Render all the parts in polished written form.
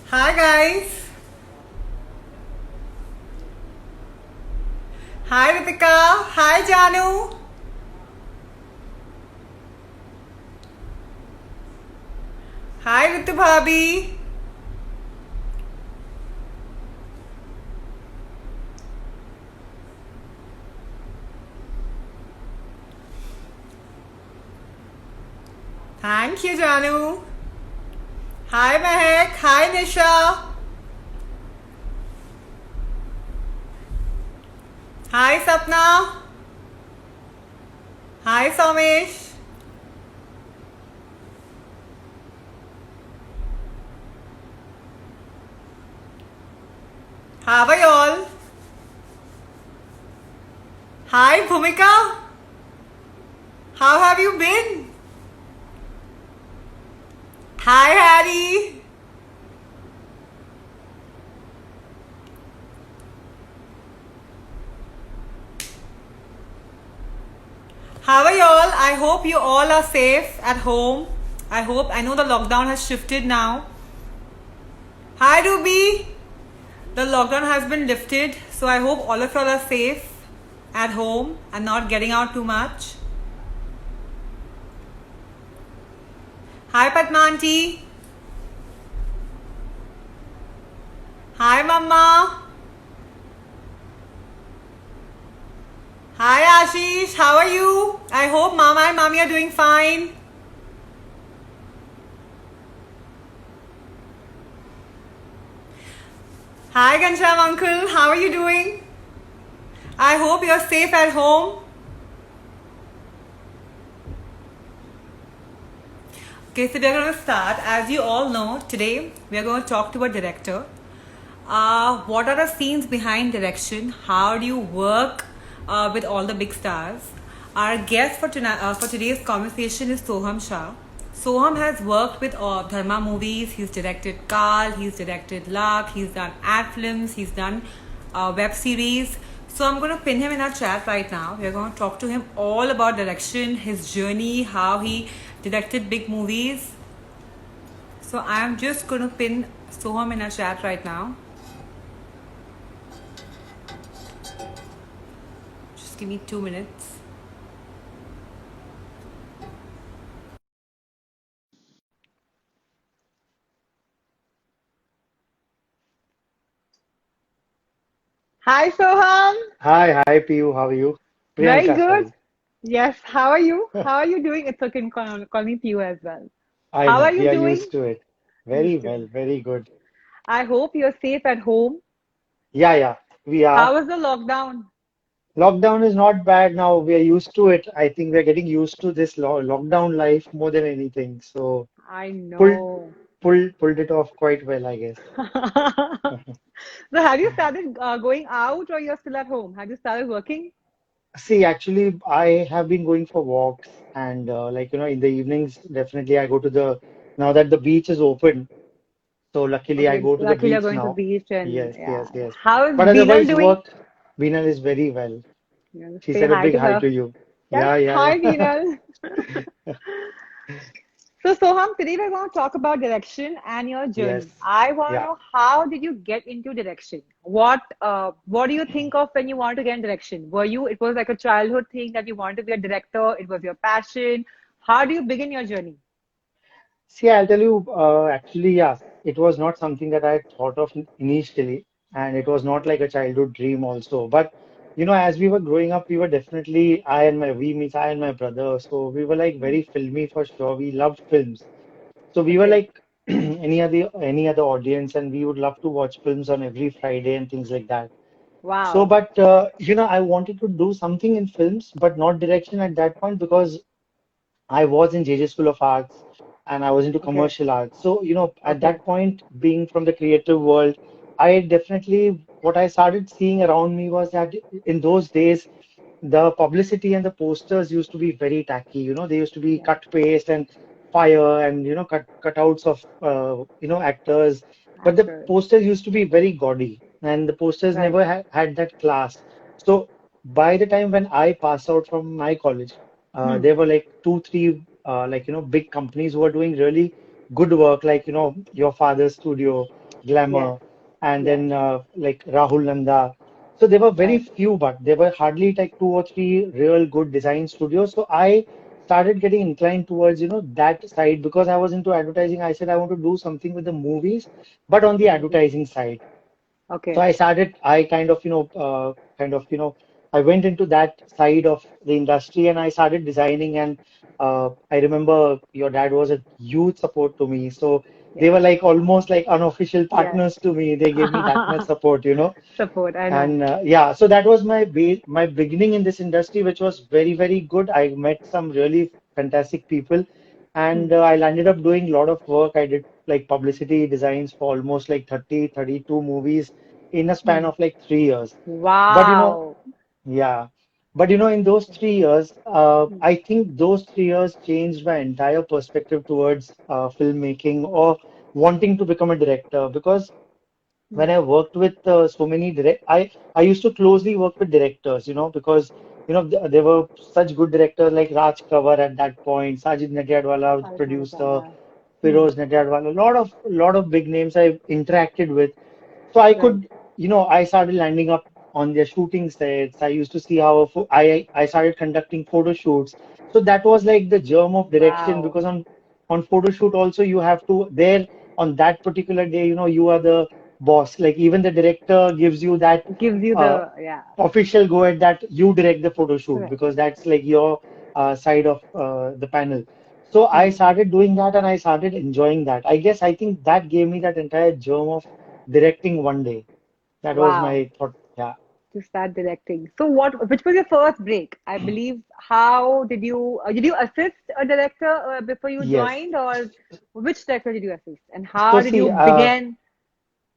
Hi guys. Hi Ritika. Hi Janu. Hi Ritu Bhabhi. Thank you Janu. Hi Mehak. Hi Nisha. Hi Sapna. Hi Somesh. How are you all? Hi Bhumika. How have you been? Hi Harry. How are you all? I hope you all are safe at home. I know the lockdown has shifted now. Hi Ruby. The lockdown has been lifted, so I hope all of y'all are safe at home and not getting out too much. Hi Padmanti. Hi Mama. Hi Ashish. How are you? I hope Mama and Mommy are doing fine. Hi Gansham Uncle. How are you doing? I hope you're safe at home. Okay, so we're going to start. As you all know, today we're going to talk to a director. What are the scenes behind direction? How do you work with all the big stars? Our guest for today's conversation is Soham Shah. Soham has worked with Dharma movies. He's directed Kal. He's directed Luck. He's done ad films. He's done web series. So I'm going to pin him in our chat right now. We're going to talk to him all about direction, his journey, how he directed big movies. So I'm just going to pin Soham in our chat right now. Just give me 2 minutes. Hi Soham. Hi, Piyu. How are you? Very Priyanka, good. sorry. Yes. How are you? How are you doing? It's okay. Call me Piyu as well. I How know, are we you are doing? used to it. Very Used to. well, very good. I hope you're safe at home. Yeah, we are. How was the lockdown? Lockdown is not bad now. We are used to it. I think we're getting used to this lockdown life more than anything. So I pulled know. pulled it off quite well, I guess. So have you started going out or you're still at home? Have you started working? See, actually, I have been going for walks and in the evenings, definitely I go to now that the beach is open. So luckily I Okay, go to the luckily you're beach going to now. beach and Yes, yeah. yes, yes. How is But Beenal otherwise, doing? work, Beenal is very well. She Say said a hi big to hi her. to you. Yes, Yeah. hi Beenal. So Soham, today we're going to talk about direction and your Yes. journey. I want to Yeah. know how did you get into direction? What do you think of when you want to get in direction? It was like a childhood thing that you wanted to be a director, it was your passion. How do you begin your journey? See, I'll tell you, actually, yeah, it was not something that I thought of initially, and it was not like a childhood dream also. But, as we were growing up, we were definitely, we means I and my brother, so we were like very filmy for sure. We loved films. So we were Okay. like any other audience, and we would love to watch films on every Friday and things like that. So, Wow. but I wanted to do something in films, but not direction at that point because I was in JJ School of Arts and I was into Okay. commercial arts. So, at Okay. that point, being from the creative world, I definitely, what I started seeing around me was that in those days, the publicity and the posters used to be very tacky. They used to be Yeah. cut paste and fire and, cutouts of, actors. But the Actors. posters used to be very gaudy and the posters Right. never had that class. So by the time when I passed out from my college, Hmm. there were like two, three, big companies who were doing really good work, like, your father's studio, Yes. Glamour, and Yes. then like Rahul Nanda. So there were very Right. few, but there were hardly like two or three real good design studios. So I started getting inclined towards, that side because I was into advertising. I said I want to do something with the movies, but on the Movie. advertising side. So Okay. I kind of, I went into that side of the industry and I started designing. And I remember your dad was a huge support to me. So they Yes. were like almost like unofficial Yes. partners to me. They gave me that much support. Support. I know. And yeah, so that was my beginning in this industry, which was very, very good. I met some really fantastic people, and Hmm. I landed up doing a lot of work. I did like publicity designs for almost like 32 movies in a span Hmm. of like 3 years. But Wow. yeah, but in those 3 years, Hmm. I think those 3 years changed my entire perspective towards filmmaking or wanting to become a director because Hmm. when I worked with so many I used to closely work with directors, because there were such good directors like Raj Kavar at that point, Sajid Nadiadwala, was the Alhamdulillah, producer, yeah. Hmm. Feroz Nadiadwala, a lot of big names I interacted with. So I Right. could, I started landing up on their shooting sets. I used to see how I started conducting photo shoots. So that was like the germ of direction Wow. because on photo shoot also you have to there on that particular day, you are the boss. Like even the director gives you that Gives you uh, the, yeah. official go at that you direct the photo shoot Right. because that's like your side of the panel. So I Hmm. started doing that and I started enjoying that. I guess I think that gave me that entire germ of directing one day. That was Wow. my thought. Yeah. To start directing. So which was your first break? I believe, how did you assist a director before you Yes. joined, or which director did you assist? And So how did see, you begin?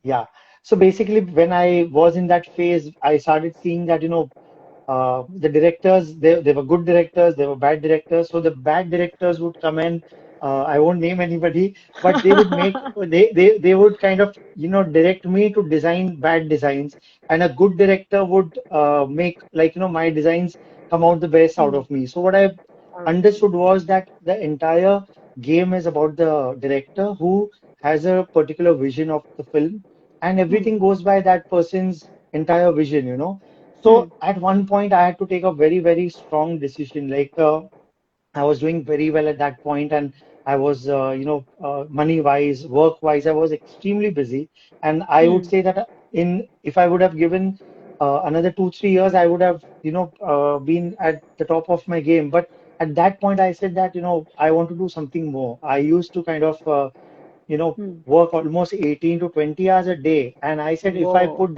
yeah. So basically, when I was in that phase, I started seeing that, the directors, they were good directors, they were bad directors. So the bad directors would come in, I won't name anybody, but they would kind of, direct me to design bad designs. And a good director would make like, my designs come out the best out Hmm. of me. So what I understood was that the entire game is about the director who has a particular vision of the film and Hmm. everything goes by that person's entire vision. Hmm. So at one point, I had to take a very, very strong decision. Like I was doing very well at that point, and I was, money-wise, work-wise, I was extremely busy. And I would Hmm. say that if I would have given another 2, 3 years, I would have, been at the top of my game. But at that point, I said that, I want to do something more. I used to kind of, Hmm. work almost 18 to 20 hours a day. And Whoa.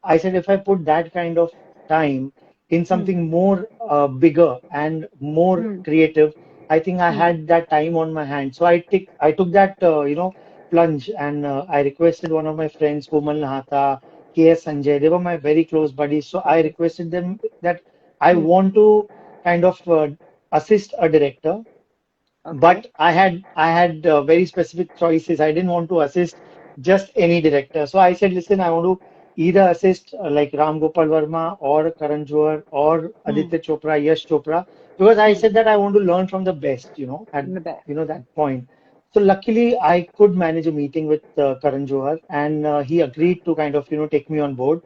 I said if I put that kind of time in Hmm. something more bigger and more Hmm. creative, I think I Hmm. had that time on my hand. So I took that plunge and I requested one of my friends, Komal Nahata, K.S. Sanjay. They were my very close buddies. So I Okay. requested them that I Hmm. want to kind of assist a director Okay. but I had very specific choices. I didn't want to assist just any director. So I said, listen, I want to either assist like Ram Gopal Verma or Karan Johar or Hmm. Aditya Chopra, Yash Chopra, because I Hmm. said that I want to learn from the best, at The best. that point. So luckily, I could manage a meeting with Karan Johar, and he agreed to kind of take me on board.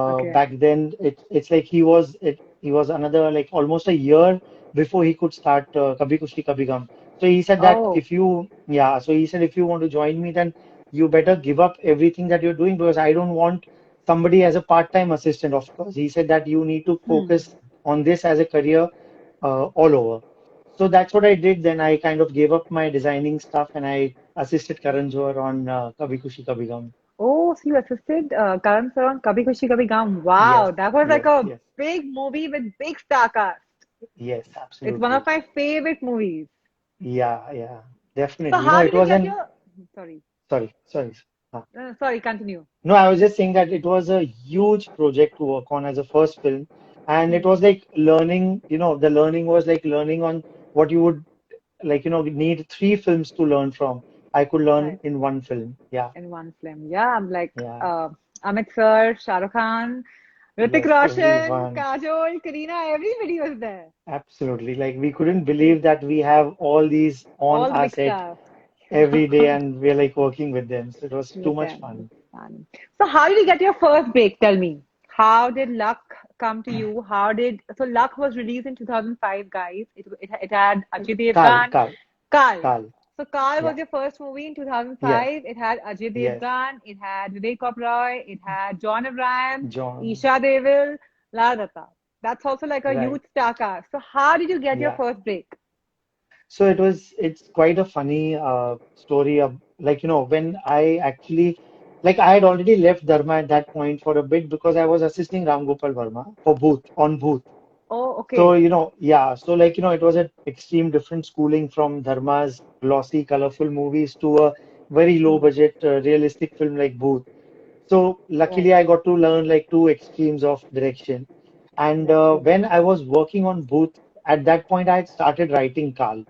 Okay. Back then, it's like he was another like almost a year before he could start Kabhi Kushi Kabhi Gum. So he said that Oh. so he said if you want to join me, then you better give up everything that you're doing because I don't want somebody as a part-time assistant, of course. He said that you need to Hmm. focus on this as a career all over. So that's what I did. Then I kind of gave up my designing stuff and I assisted Karan Johar on Kabhi Kushi Kabhi Gum. Oh, so you assisted Karan sir on Kabhi Khushi Kabhi Gum. Yes, Wow, that was like yes, a yes, big movie with big star cast. yes, It's one of absolutely. my favorite movies. Yeah, yeah, So definitely. how It did you was get an your, sorry, sorry. sorry, continue. No, I was just saying that it was a huge project to work on as a first film. And it Hmm. was like learning, the learning was like learning on what you would like, need three films to learn from. I could learn Right. in one film. Yeah, In one film. Yeah, I'm like yeah. Amit sir, Shah Rukh Khan, Hrithik Yes, Roshan, everyone. Kajol, Kareena, everybody was there. Absolutely. Like we couldn't They, believe that we have all these on all the our big set. stars. every day, and we're like working with them. So it was too With much them. fun. Fun. So how did you get your first break? Tell me. How did Luck come to you? So Luck was released in 2005, guys. It had Ajay Carl, Devgan, Carl, Carl. Carl. So Carl Yeah. was your first movie in Yes. 2005. It had Ajay Yes. Devgan, it had Vivek Oberoi, it had John Abraham, John. Isha Devil, Lara Datta. That's also like a Right. huge star cast. So how did you get your Yeah. first break? So it's quite a funny story of, like, when I actually, like, I had already left Dharma at that point for a bit because I was assisting Ram Gopal Verma for Booth. Oh, So, okay. yeah, so like, it was an extreme different schooling from Dharma's glossy, colorful movies to a very low Hmm. budget, realistic film like Booth. So Right, luckily, I got to learn like two extremes of direction. And right. when I was working on Booth, at that point, I had started writing Kal.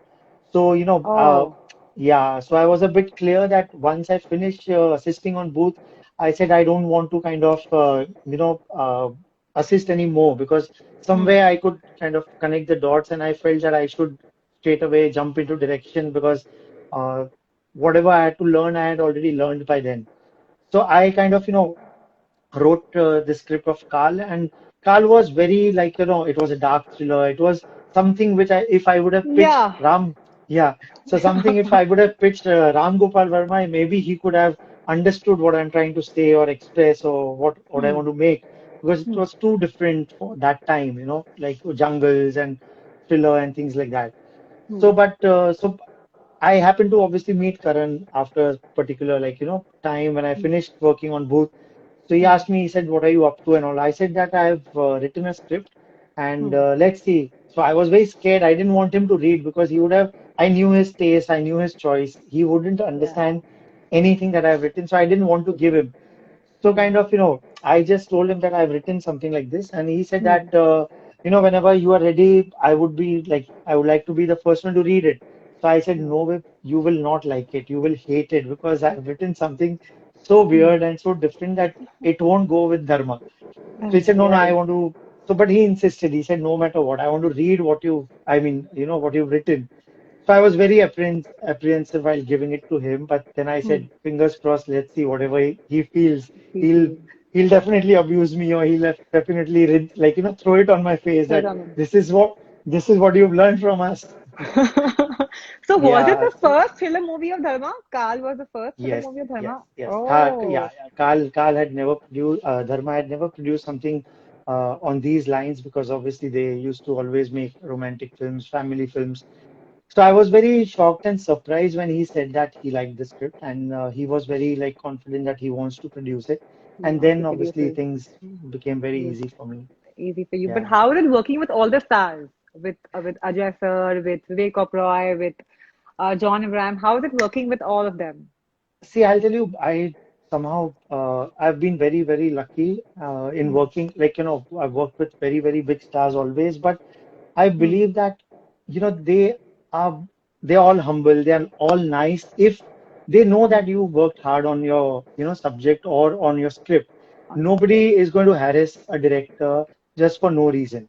So, Oh. yeah, so I was a bit clear that once I finish assisting on Booth, I said I don't want to kind of, assist anymore, because Hmm. somewhere I could kind of connect the dots, and I felt that I should straight away jump into direction, because uh, whatever I had to learn, I had already learned by then. So I kind of, wrote the script of Kal, and Kal was very, like, it was a dark thriller. It was something which if I would have pitched Yeah. Yeah, so something if I would have pitched Ram Gopal Verma, maybe he could have understood what I'm trying to say or express, or what I Hmm. want to make, because it Hmm. was too different for that time, like jungles and thriller and things like that. Hmm. So I happened to obviously meet Karan after a particular, like, time when I Hmm. finished working on Booth. So he Hmm. asked me, he said, "What are you up to?" and all. I said that I've written a script, and Hmm. let's see. So I was very scared. I didn't want him to read, because he would have, I knew his taste, I knew his choice. He wouldn't Yeah. understand anything that I've written. So I didn't want to give him. So Hmm. kind of, I just told him that I've written something like this, and he said Hmm. that, whenever you are ready, I would like to be the first one to read it. So I said, Hmm. no, Vip, you will not like it. You will hate it, because I've written something so Hmm. weird and so different that it won't go with Dharma. So he said, no, no, I Right. want to. So, but he insisted. He said, no matter what, I want to read what you've written. So I was very apprehensive while giving it to him, but then I Hmm. said, fingers crossed, let's see, whatever he feels, He he'll feels. he'll definitely abuse me, or he'll definitely like, throw it on my face Third that on this is what you've learned from us. So was it Yeah. the first thriller movie of Dharma? Kal was the first thriller Yes, movie of yes, Dharma. yes. Oh. Yeah, yeah. Carl had never produced, Dharma had never produced something on these lines, because obviously they used to always make romantic films, family films. So I was very shocked and surprised when he said that he liked the script, and he was very like confident that he wants to produce it. He And wants then to produce obviously it. things became very Yes. easy for me. Easy for you. But Yeah. how is it working with all the stars? With Ajay sir, with Vivek Oberoi, with John Abraham. How is it working with all of them? See, I'll tell you, I've been very, very lucky in Hmm. working, like, I've worked with very, very big stars always, but I Hmm. believe that, are, they're all humble, they're all nice if they know Hmm. that you worked hard on your, subject or on your script. On your script. Nobody is going to harass a director just for no reason.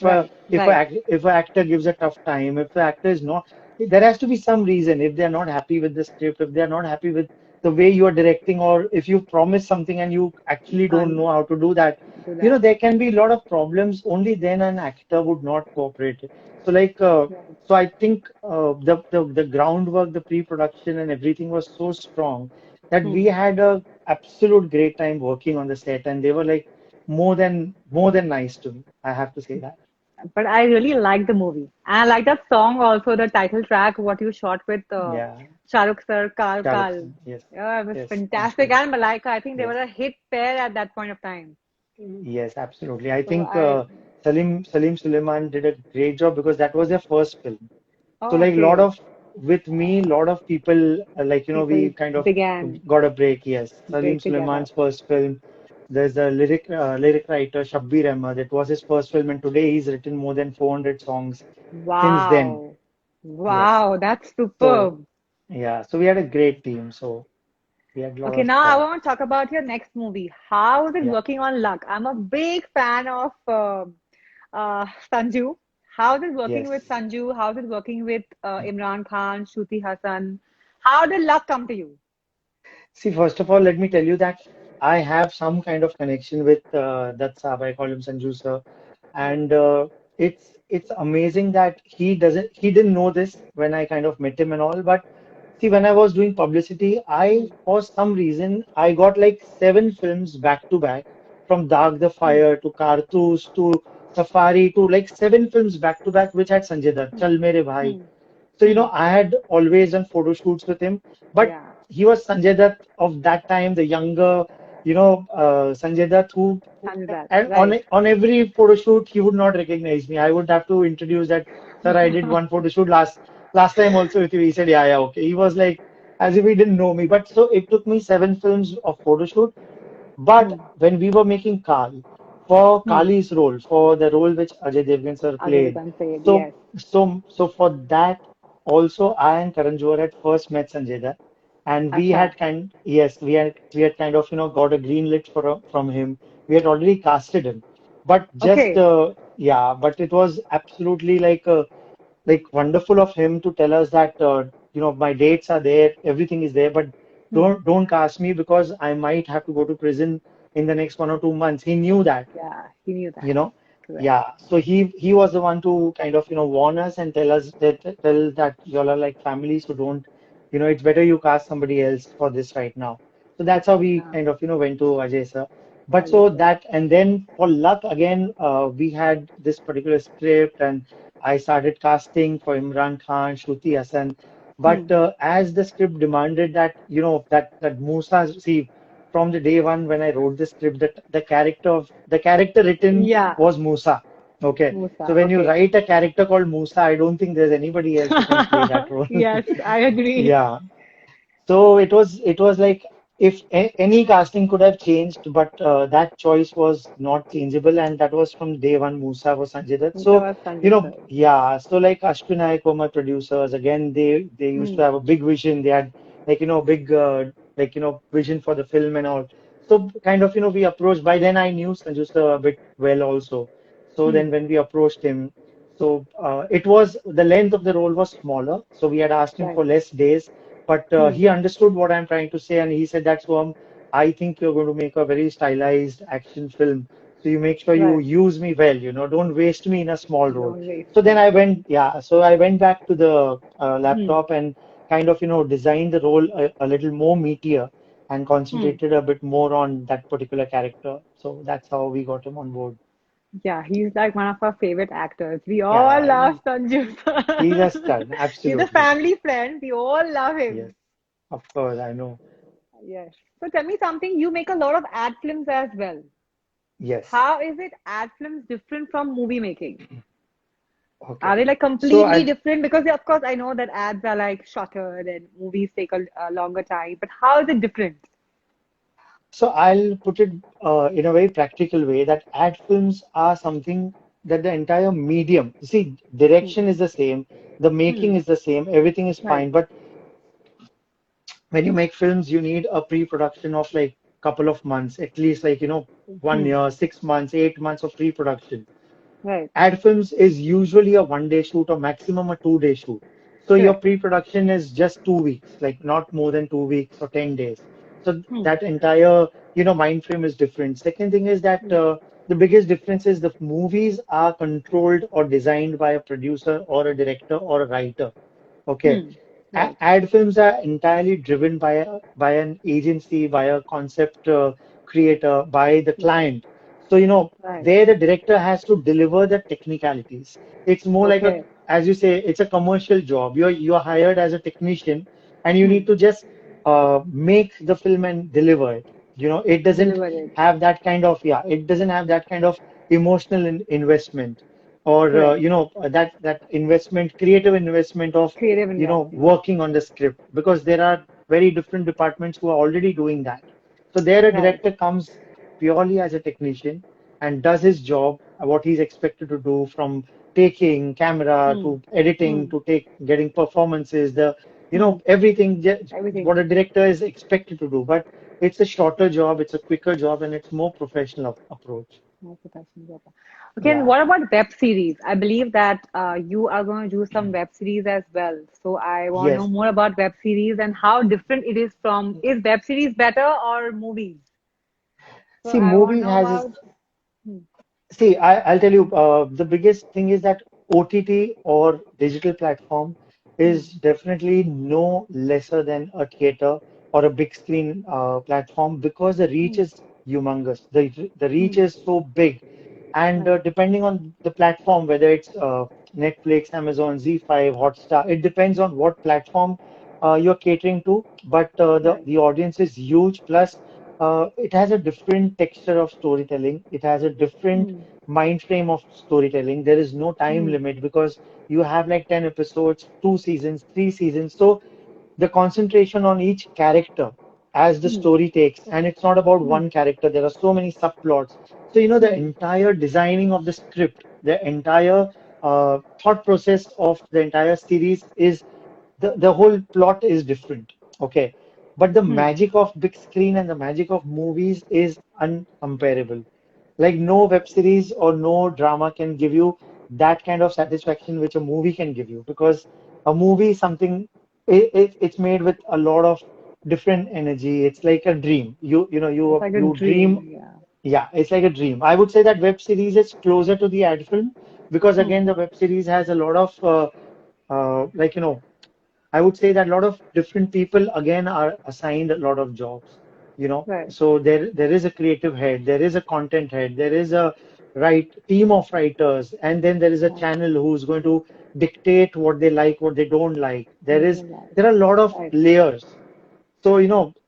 Right. Right. If an actor gives a tough time, if the actor is not, there has to be some reason. If they're not happy with the script, if they're not happy with the way you are directing, or if you promise something and you You actually don't can't know how to do that, do that. there can be a lot of problems. Only then an actor would not cooperate. So like, Right. so I think the groundwork, the pre-production and everything was so strong that we Hmm. had a absolute great time working on the set, and they were like more than nice to me. I have to say that. But I really like the movie. And I like that song also, the title track, what you shot with Yeah, Shah Rukh sir, Kal Shah Rukh Kal. Khan. Yes, Yeah, it was yes, fantastic. absolutely. And Malaika, I think they Yes. were a hit pair at that point of time. Yes, absolutely. I So think I, Salim Suleiman did a great job, because that was their first film. So oh, like, lot okay. of with me, lot of people, like, we People kind of began got a break. Yes, Salim break together. Suleiman's first film. There's a lyric writer Shabbir Ahmed. That was his first film, and today he's written more than 400 songs since then. Wow. Yes. Wow, that's So superb. yeah, so we had a great team. So we had a lot Okay, of now I want to talk about your next movie. How is it yeah. working on Luck? I'm a big fan of Sanju. How is it working Yes. with Sanju? How is it working with Imran Khan, Shruti Hassan? How did luck come to you? See, first of all, let me tell you that I have some kind of connection with that Saab. I call him Sanju sir, Hmm. and it's amazing that he didn't know this when I kind of met him and all. But see, when I was doing publicity, I Hmm. for some reason I got like 7 films back to back, from Daag the Hmm. Fire to Kartoos to Safari to like 7 films back to back, which had Sanjay Dutt, Hmm. Chal Mere Bhai. Hmm. So, Hmm. I had always done photo shoots with him, but Yeah. he was Sanjay Dutt of that time, the younger, Sanjay Dutt, Sanjay Dutt. and Right. on every photo shoot, he would not recognize me. I would have to introduce that, sir, I did one photo shoot last time also with you. He said, yeah, yeah, okay. He was like, as if he didn't know me. But so it took me 7 films of photo shoot. But Hmm. when we were making Kal, for Hmm. Kali's role, for the role which Ajay Devgan sir Ajay played, Devgan said so yes. so for that also I and Karan Johar had first met Sanjay Dutt, and we Acha. had kind yes we had kind of got a green lit from him. We had already casted him, but just Okay. but it was absolutely like wonderful of him to tell us that my dates are there, everything is there, but Hmm. don't cast me because I might have to go to prison in the next 1 or 2 months. He knew that, Yeah, he knew you that. know. Correct. Yeah, so he was the one to kind of warn us and tell that y'all are like family, so don't, it's better you cast somebody else for this right now. So that's how we Yeah. kind of went to Ajay sir. But Ajay so sir. that, and then for luck again, we had this particular script, and I started casting for Imran Khan, Shruti Hassan. Hmm. But as the script demanded that, that Musa, see, from the day one when I wrote the script, that the character written Yeah. was Musa. Okay. So Musa. when you Okay. write a character called Musa, I don't think there's anybody else who can play that role. Yes, I agree. Yeah. So it was like if any casting could have changed, but that choice was not changeable, and that was from day one. Musa was Sanjay Dutt. Musa So was Sanjay sir. yeah. So like Ashwin Naik were my producers. Again, they used to Hmm. have a big vision. They had big vision for the film and all. So kind of we approached. By then I knew Sanju sir a bit well also. So Hmm. then when we approached him, so it was the length of the role was smaller. So we had asked him Right. for less days, but Hmm. he understood what I'm trying to say, and he said, "That's why I think you're going to make a very stylized action film. So you make sure you Right. use me well. Don't waste me in a small role." Don't waste So then me. I went, yeah. So I went back to the Hmm. laptop and kind of designed the role a little more meatier and Hmm. concentrated a bit more on that particular character. So that's how we got him on board. Yeah, he's like one of our favorite actors. We all Yeah, love Sanju he's a sir. stud, He's a absolutely. family friend. We all love Yes, him. of course, I know. Yes. So tell me something. You make a lot of ad films as well. Yes. How is it ad films different from movie making? Okay. Are they like So completely I different? Because of course I know that ads are like shorter and movies take a longer time. But how is it different? I'll put it in a very practical way that ad films are something that the entire medium, you see, Hmm. direction is the same, the Hmm. making is the same, everything is Right. fine. But when you make films, you need a pre-production of like couple of months, at least like, 1 year, 6 months, 8 months of pre-production. Right. Ad films is usually a 1 day shoot or maximum a 2 day shoot. So your Correct. pre-production is just 2 weeks, like not more than 2 weeks or 10 days. So Hmm. that entire, mind frame is different. Second thing is that Hmm. the biggest difference is the movies are controlled or designed by a producer or a director or a writer. Okay. Hmm. Right. Ad films are entirely driven by an agency, by a concept creator, by the Right. client. So, Right. there the director has to deliver the technicalities. It's more like Okay. as you say, it's a commercial job. You're hired as a technician, and you Hmm. need to just make the film and deliver it. It doesn't Deliver it. have that kind of, yeah, it doesn't have that kind of emotional investment, or Correct. that investment, creative investment of Creative investment. working on the script, because there are very different departments who are already doing that. So there a Right. director comes purely as a technician and does his job, what he's expected to do, from taking camera Hmm. to editing Hmm. to getting performances, Hmm. everything, Everything. what a director is expected to do. But it's a shorter job, it's a quicker job, and it's more professional approach. Nice professional job. Okay, and Yeah. what about web series? I believe that you are going to do some web series as well. So I want to know Yes. more about web series and how different it is from, is web series better or movies? So See, I want movies to know has about. Hmm, See, I'll tell you, the biggest thing is that OTT or digital platform is hmm, definitely no lesser than a theater or a big screen platform because the reach hmm, is humongous. The reach hmm, is so big. And right. depending on the platform, whether it's Netflix, Amazon, Z5, Hotstar, it depends on what platform you're catering to. But Right. the audience is huge. Plus, it has a different texture of storytelling. It has a different Hmm, mind frame of storytelling. There is no time hmm, limit because you have like 10 episodes, 2 seasons, 3 seasons. So the concentration on each character as the hmm, story takes, and it's not about hmm, one character, there are so many subplots. So, the hmm, entire designing of the script, the entire thought process of the entire series is the whole plot is different. Okay. But the hmm, magic of big screen and the magic of movies is uncomparable. Like no web series or no drama can give you that kind of satisfaction which a movie can give you because a movie is something it's made with a lot of different energy. It's like a dream. it's like a You dream. dream. Yeah. Yeah, it's like a dream. I would say that web series is closer to the ad film because Hmm, again the web series has a lot of like I would say that a lot of different people again are assigned a lot of jobs, right. So there is a creative head, there is a content head, there is a team of writers, and then there is a Right. channel who's going to dictate what they like, what they don't like. Something like. There are a lot of Right. layers. So,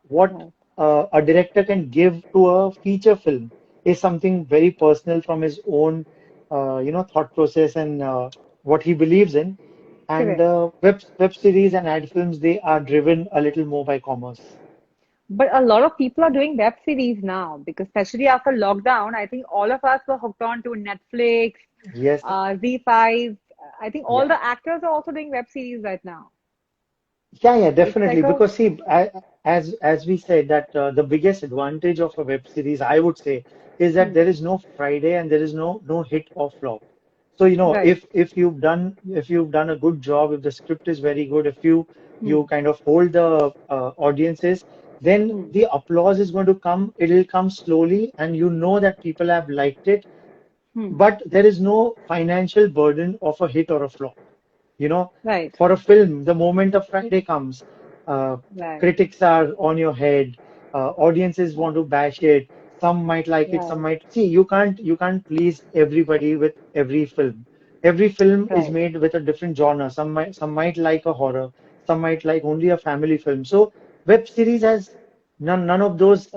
what Right. a director can give to a feature film is something very personal from his own, thought process and what he believes in. And Correct. web series and ad films, they are driven a little more by commerce. But a lot of people are doing web series now because, especially after lockdown, I think all of us were hooked on to Netflix, Yes, Z5. I think all yeah. the actors are also doing web series right now. Yeah, yeah, So it's definitely. like a. Because see, as we said that the biggest advantage of a web series, I would say, is that Hmm, there is no Friday and there is no hit or flop. So right. if you've done a good job, if the script is very good, if you Hmm, kind of hold the audiences, then hmm, the applause is going to come. It'll come slowly, and you know that people have liked it, hmm, but there is no financial burden of a hit or a flop. You know, right. for a film, the moment of Friday comes, uh, Right. critics are on your head, audiences want Right. to bash it. Some might like it, some Right. might see. You can't please everybody with every film. Every film is Right. made with a different genre. Some might like a horror, some might like only a family film. So web series has none of those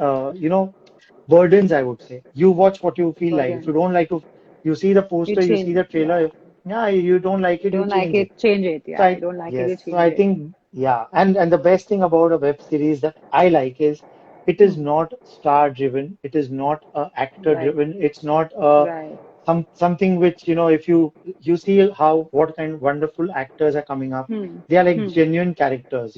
burdens, I would say. You watch what you feel like. If you Burden. don't like to, you see the You poster, you see change. the Yeah. trailer. Yeah, you don't like You it, you don't like change it. it, change it. So Yeah. You I don't like it, you yes, so change I it. think yeah, and the best thing about a web series that I like is it is Hmm. not star driven, it is not actor Right. driven, it's not Right. something which if you see how what kind of wonderful actors are coming up, Hmm. they are like Hmm. genuine characters,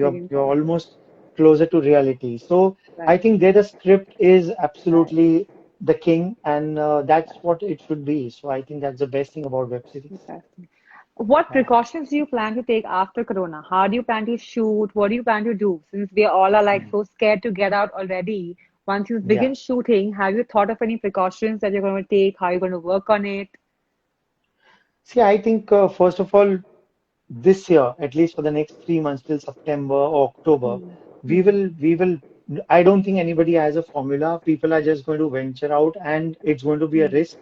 Taking you're character. almost closer to reality. So I Right. think there the script is Right. absolutely the king, and that's what it should be. So I think that's the best thing about web series. Interesting. What Yeah. precautions do you plan to take after Corona? How do you plan to shoot? What do you plan to do? Since we all are like so scared to get out already, once you Yeah. begin shooting, have you thought of any precautions that you're going to take? How you're going to work on it? See, I think first of all, this year, at least for the next 3 months till September or October, Hmm. we Hmm. will, we will, I don't think anybody has a formula. People are just going to venture out and it's going to be a Hmm. risk.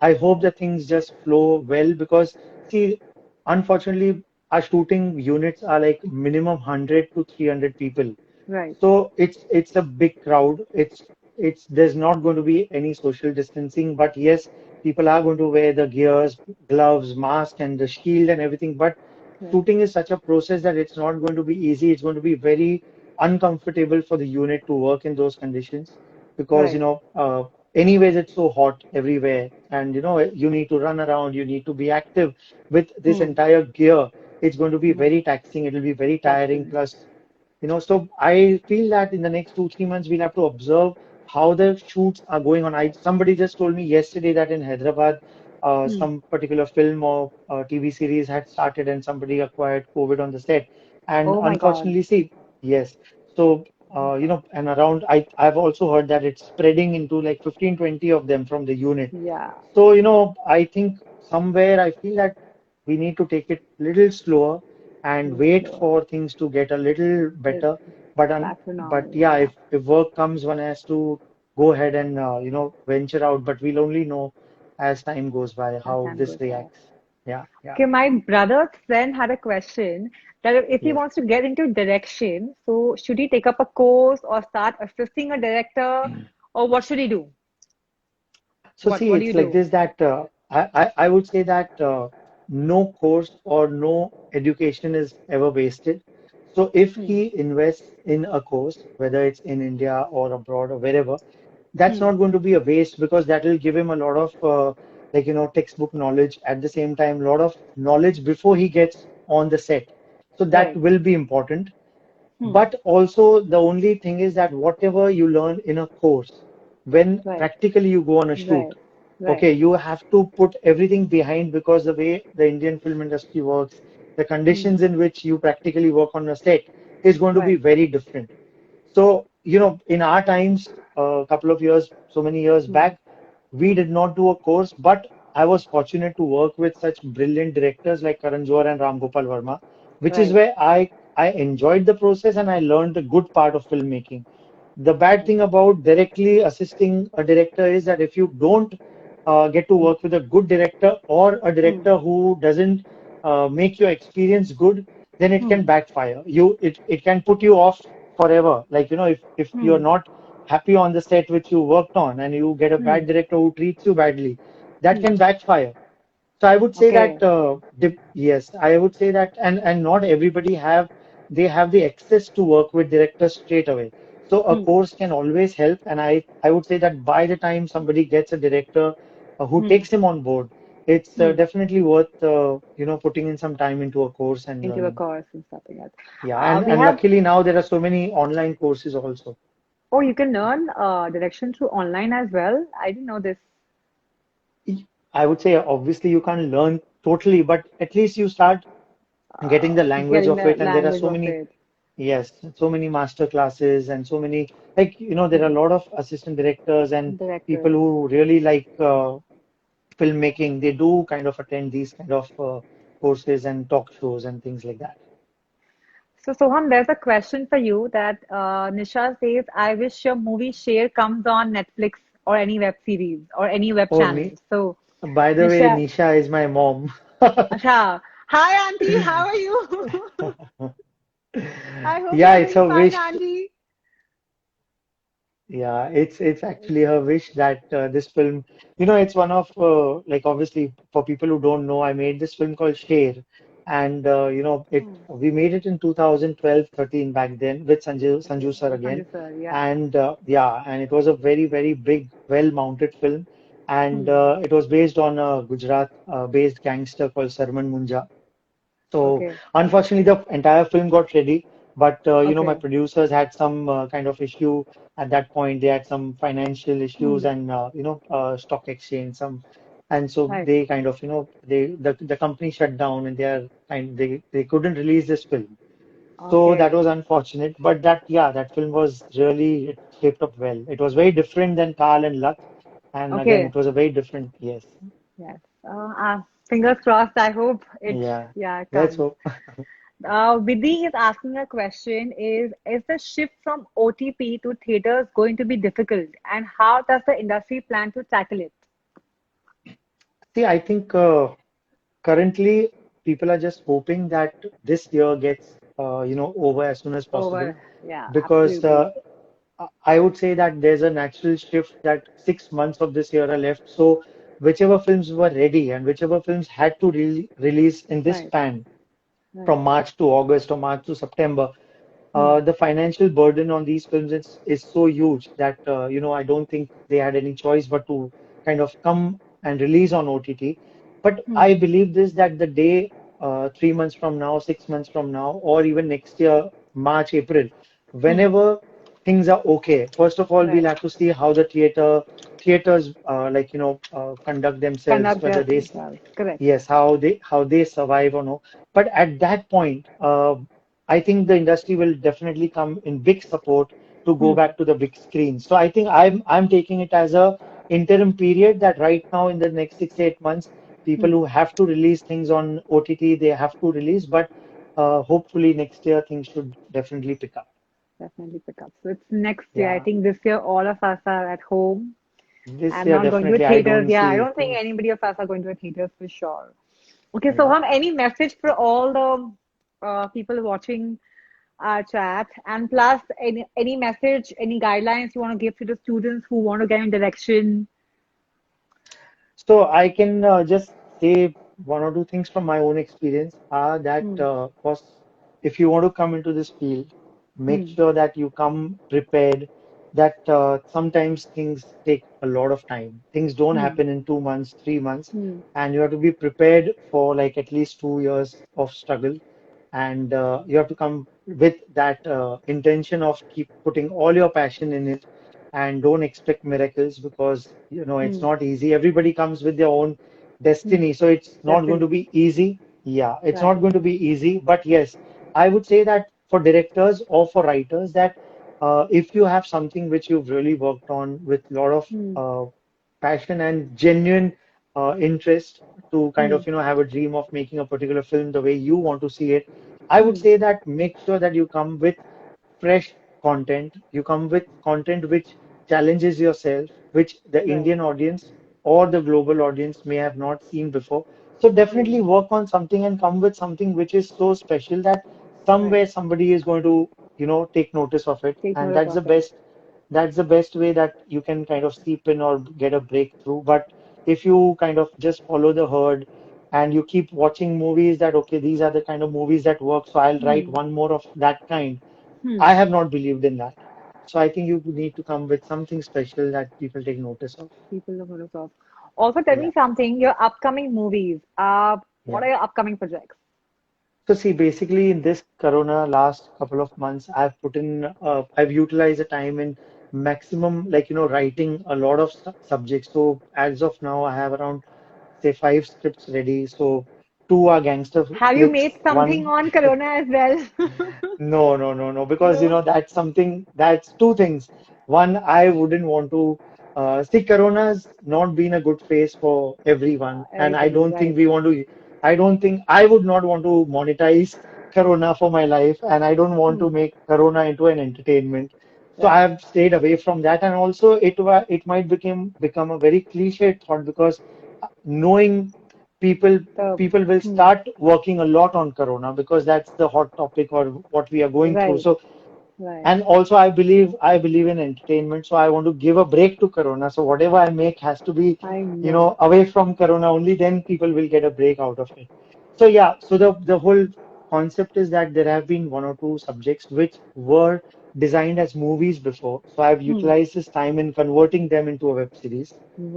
I hope that things just flow well because, see, unfortunately, our shooting units are like minimum 100 to 300 people. Right. So it's a big crowd. It's there's not going to be any social distancing, but yes, people are going to wear the gears, gloves, mask, and the shield and everything. But Right. shooting is such a process that it's not going to be easy. It's going to be very uncomfortable for the unit to work in those conditions because Right. anyways it's so hot everywhere, and you need to run around, you need to be active with this Hmm. entire gear. It's going to be Hmm. very taxing. It'll be very tiring. Taxing. Plus so I feel that in the next 2, 3 months, we'll have to observe how the shoots are going on. Somebody just told me yesterday that in Hyderabad, Hmm. some particular film or TV series had started and somebody acquired COVID on the set. And Oh my God. unfortunately, see, yes. So, Oh my God. and around, I've also heard that it's spreading into like 15, 20 of them from the unit. Yeah. So, I think somewhere I feel that we need to take it little slower and Little wait slower. for things to get a little It's better. But back to but normal. yeah, Yeah. if work comes, one has to go ahead and venture out. But we'll only know as time goes by As how time this goes by. reacts. Yeah, yeah, Okay, my brother's friend had a question that if he yes. wants to get into direction, so should he take up a course or start assisting a director, or what should he do? So What see, What do you it's like do? this that I would say that no course or no education is ever wasted. So if Hmm. he invests in a course, whether it's in India or abroad or wherever, that's Hmm. not going to be a waste because that will give him a lot of textbook knowledge. At the same time, a lot of knowledge before he gets on the set. So that Right. will be important. Hmm. But also the only thing is that whatever you learn in a course, when Right. practically you go on a shoot, Right. Right. okay, you have to put everything behind because the way the Indian film industry works, the Hmm. conditions in which you practically work on a set is going to be Right. very different. So, in our times, a couple of years, so many years Hmm. back, we did not do a course, but I was fortunate to work with such brilliant directors like Karan Johar and Ram Gopal Verma, which is Right. where I enjoyed the process and I learned the good part of filmmaking. The bad Right. thing about directly assisting a director is that if you don't get to work with a good director or a Hmm. director who doesn't make your experience good, then it can Hmm. backfire. It can put you off forever. Like, if you're Hmm. not happy on the set which you worked on and you get a Hmm. bad director who treats you badly, that Hmm. can backfire. So I would say Okay. that yes, I would say that, and not everybody they have the access to work with directors straight away. So a Hmm. course can always help, and I would say that by the time somebody gets a director who Hmm. takes him on board, it's Hmm. definitely worth putting in some time into a course and Into a learning. course and stuff like that. Yeah, and We and have. luckily now there are so many online courses also. Oh, you can learn direction through online as well. I didn't know this. I would say obviously you can't learn totally, but at least you start getting the language Getting of the it, and there are language so of many. it. Yes, so many master classes and so many, like, there are Hmm. a lot of assistant directors and people Directors. who really like filmmaking. They do kind of attend these kind of courses and talk shows and things like that. So, Soham, there's a question for you that Nisha says, I wish your movie Share comes on Netflix or any web series or any web Oh, channel. So, by the way, Nisha, Nisha is my mom. Asha, hi, Auntie, how are you? I hope Yeah, you're it's doing a fine, wish. Auntie. Yeah, it's actually her wish that this film, it's one of like obviously for people who don't know, I made this film called Sher, and Hmm. we made it in 2012, 13 back then with Okay, Sanju sir with again, Sanjay sir, yeah. and yeah, and it was a very very big, well-mounted film, and Hmm. it was based on a Gujarat based gangster called Sarman Munja. So Okay, unfortunately, the entire film got ready, but my okay. producers had some kind of issue at that point. They had some financial issues Hmm. and stock exchange and so Right. they kind of the company shut down and they couldn't release this film. So that Okay, was unfortunate, but that film was really it shaped up well. It was very different than Kal and Luck, and again, okay. it was a very different yes, Yes. Fingers crossed. I hope yeah. it Let's comes. hope. Vidhi is asking a question is the shift from OTP to theaters going to be difficult? And how does the industry plan to tackle it? See, I think. Currently, people are just hoping that this year gets, over as soon as possible, Over. Yeah, because absolutely. I would say that there's a natural shift that 6 months of this year are left. So, whichever films were ready and whichever films had to release in this Right, span, right. from March to August or March to September, Hmm. the financial burden on these films is so huge that I don't think they had any choice but to kind of come and release on OTT. But Hmm. I believe this that the day 3 months from now, 6 months from now, or even next year, March, April, Hmm. whenever things are okay. First of all, we'll Right. have to see how the theaters conduct themselves, Conduct whether they themselves. Correct. yes, how they survive or no. But at that point, I think the industry will definitely come in big support to go Hmm. back to the big screen. So I think I'm taking it as a interim period that right now in the next 6 8 months, people Hmm. who have to release things on OTT, they have to release. But hopefully next year things should definitely pick up. Definitely pick up. So it's next year. I Yeah, think this year all of us are at home this and year not going to definitely I theaters. don't Yeah, I see don't think things. anybody of us are going to a theaters for sure. Okay, so Yeah. any message for all the people watching our chat, and plus any message, any guidelines you want to give to the students who want to get in direction? So I can just say one or two things from my own experience are that Hmm. was if you want to come into this field, make Hmm. sure that you come prepared. That sometimes things take a lot of time. Things don't Hmm. happen in 2 months, 3 months, Hmm. and you have to be prepared for like at least 2 years of struggle. And you have to come with that intention of keep putting all your passion in it and don't expect miracles because it's Hmm. not easy. Everybody comes with their own Hmm. destiny, so it's not going to Destiny. be easy. Yeah, it's not Right. going to be easy, but yes, I would say that for directors or for writers that if you have something which you've really worked on with a lot of Hmm. passion and genuine interest to kind Hmm. of have a dream of making a particular film the way you want to see it, I would Hmm. say that make sure that you come with fresh content. You come with content which challenges yourself, which the Right. Indian audience or the global audience may have not seen before. So Hmm. definitely work on something and come with something which is so special that Right. somewhere somebody is going to, take notice of it. Take And notice that's of the it. best way that you can kind of seep in or get a breakthrough. But if you kind of just follow the herd and you keep watching movies that, okay, these are the kind of movies that work, so I'll write Hmm. one more of that kind. Hmm. I have not believed in that. So I think you need to come with something special that people take notice of. People know notice of. Also, tell Yeah, me something. Your upcoming movies. What yeah. are your upcoming projects? So see, basically in this Corona last couple of months, I've utilized the time in maximum, like, writing a lot of subjects. So as of now, I have around, say, 5 scripts ready. So two are gangster Have you made flicks, something one on Corona as well? no, no, no, no, because No. that's something that's two things. One, I wouldn't want to see Corona's not been a good phase for everyone, and I Everybody, don't think right. we want to. I don't think I would not want to monetize Corona for my life, and I don't want Hmm. to make Corona into an entertainment. So I Right. have stayed away from that, and also it might become a very cliche thought because knowing people The people will hmm. start working a lot on Corona because that's the hot topic or what we are going through. Right. So, Right. and also I believe in entertainment, so I want to give a break to Corona. So whatever I make has to be, I know. away from Corona. Only then people will get a break out of it. So yeah, so the whole concept is that there have been one or two subjects which were designed as movies before. So I've Hmm. utilized this time in converting them into a web series.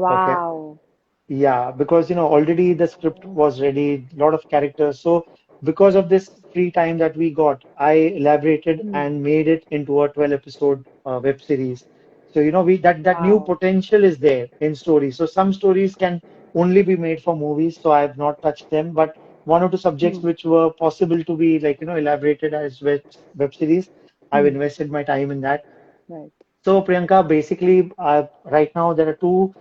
Okay. Wow. Yeah, because already the script was ready, lot of characters. So because of this free time that we got, I elaborated Hmm. and made it into a 12 episode web series. So we that new Wow. potential is there in stories. So some stories can only be made for movies, so I have not touched them. But one or two subjects Hmm. which were possible to be like elaborated as web series, I've Hmm. invested my time in that. Right. So, Priyanka, basically, right now there are two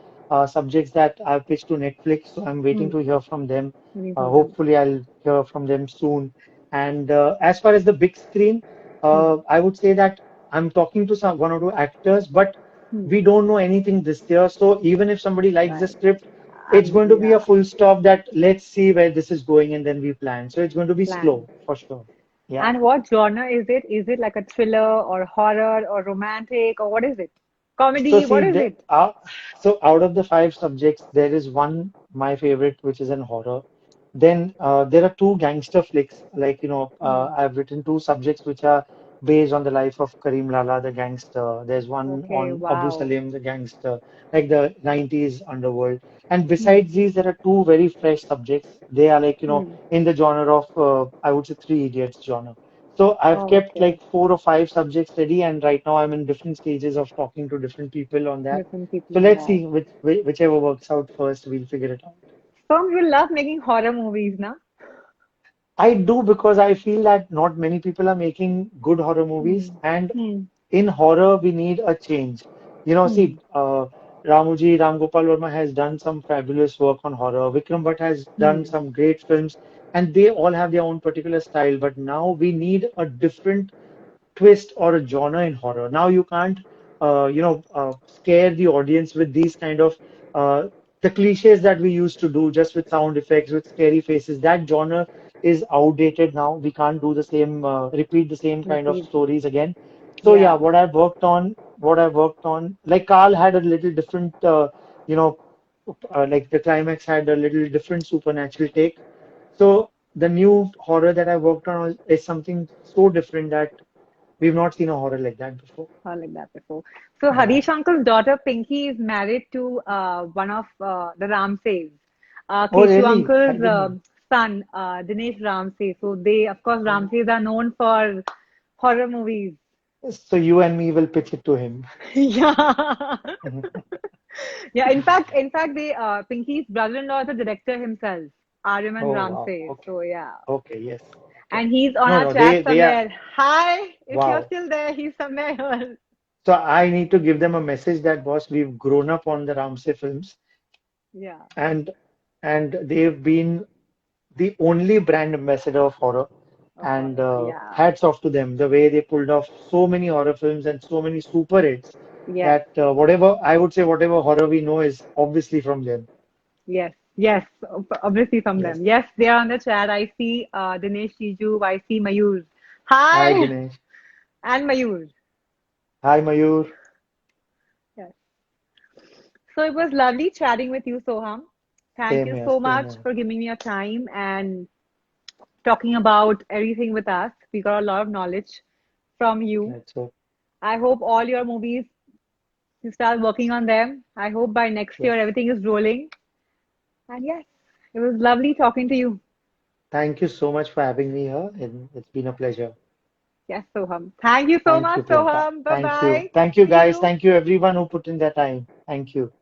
subjects that I've pitched to Netflix. So I'm waiting Hmm. to hear from them. Meaning from them. Hopefully, I'll hear from them soon. And as far as the big screen, Hmm. I would say that I'm talking to one or two actors, but Hmm. we don't know anything this year. So even if somebody likes the Right. script, it's going to be a Yeah. full stop that let's see where this is going and then we plan. So it's going to be Plan. slow for sure. Yeah. And what genre is it? Is it like a thriller or horror or romantic or what is it? So Comedy? What see, is it? so out of the 5 subjects, there is one my favorite, which is an horror. Then there are two gangster flicks. Like Hmm. I've written two subjects which are based on the life of Karim Lala, the gangster. There's one Okay. on Abu Wow. Salim, the gangster, like the 90s underworld. And Hmm. besides these, there are two very fresh subjects. They are like Hmm. in the genre of I would say Three Idiots genre. So I've Oh, kept okay. like 4 or 5 subjects ready, and right now I'm in different stages of talking to different people on that. Different people So on let's that. see whichever works out first, we'll figure it out. Some you love making horror movies, na? I do because I feel that not many people are making good horror movies, Hmm. and Hmm. in horror we need a change. Hmm. See, Ramuji Ram Gopal Verma has done some fabulous work on horror. Vikram Bhatt has done Hmm. some great films, and they all have their own particular style. But now we need a different twist or a genre in horror. Now you can't, scare the audience with these kind of the cliches that we used to do just with sound effects, with scary faces. That genre is outdated now. We can't do the same, repeat the same kind of Repeat. stories again. So yeah, Yeah. what I've worked on, like Carl had a little different, you know, like the climax had a little different supernatural take. So the new horror that I worked on is something so different that we've not seen a horror like that before. Heard like that before. So Yeah. Harish Uncle's daughter Pinky is married to one of the Ramsays. Oh, Keshu really? I Uncle's didn't know. son, Dinesh Ramsay. So they, of course, Oh. Ramsays are known for horror movies. So you and me will pitch it to him. Yeah. Mhm. Yeah, in fact, they Pinky's brother-in-law is the director himself, Aryaman Oh, wow. Ramsay. Okay. So yeah, Okay. Yes. Okay. and he's on No, our no, chat they are, somewhere. Hi, if you're wow. still there, he's somewhere here. So I need to give them a message that, boss, we've grown up on the Ramsey films, Yeah. and they've been the only brand ambassador of horror. Of And horror. Yeah. hats off to them, the way they pulled off so many horror films and so many super hits Yes. that whatever horror we know is obviously from them. Yes. Yes. Obviously from Yes. them. Yes, they are on the chat. I see Dinesh Chiju. I see Mayur. Hi, Hi, Dinesh. and Mayur. Hi, Mayur. Yes. So it was lovely chatting with you, Soham. Thank Same you here, so same much here. for giving me your time and talking about everything with us. We got a lot of knowledge from you. Let's hope. I hope all your movies, you start working on them. I hope by next year Yes. everything is rolling. And yes, it was lovely talking to you. Thank you so much for having me here, and it's been a pleasure. Yes, Soham. Thank you so Thank much, you, Priyanka. Soham. Bye Thank you. bye. Thank you, See guys. you. Thank you, everyone who put in their time. Thank you.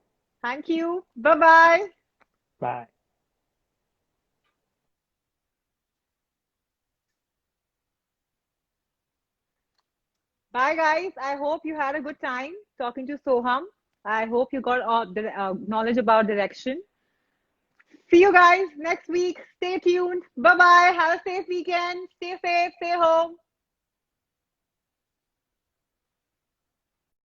Thank you. Bye bye. Bye. Bye, guys. I hope you had a good time talking to Soham. I hope you got all the knowledge about direction. See you guys next week. Stay tuned. Bye bye. Have a safe weekend. Stay safe. Stay home.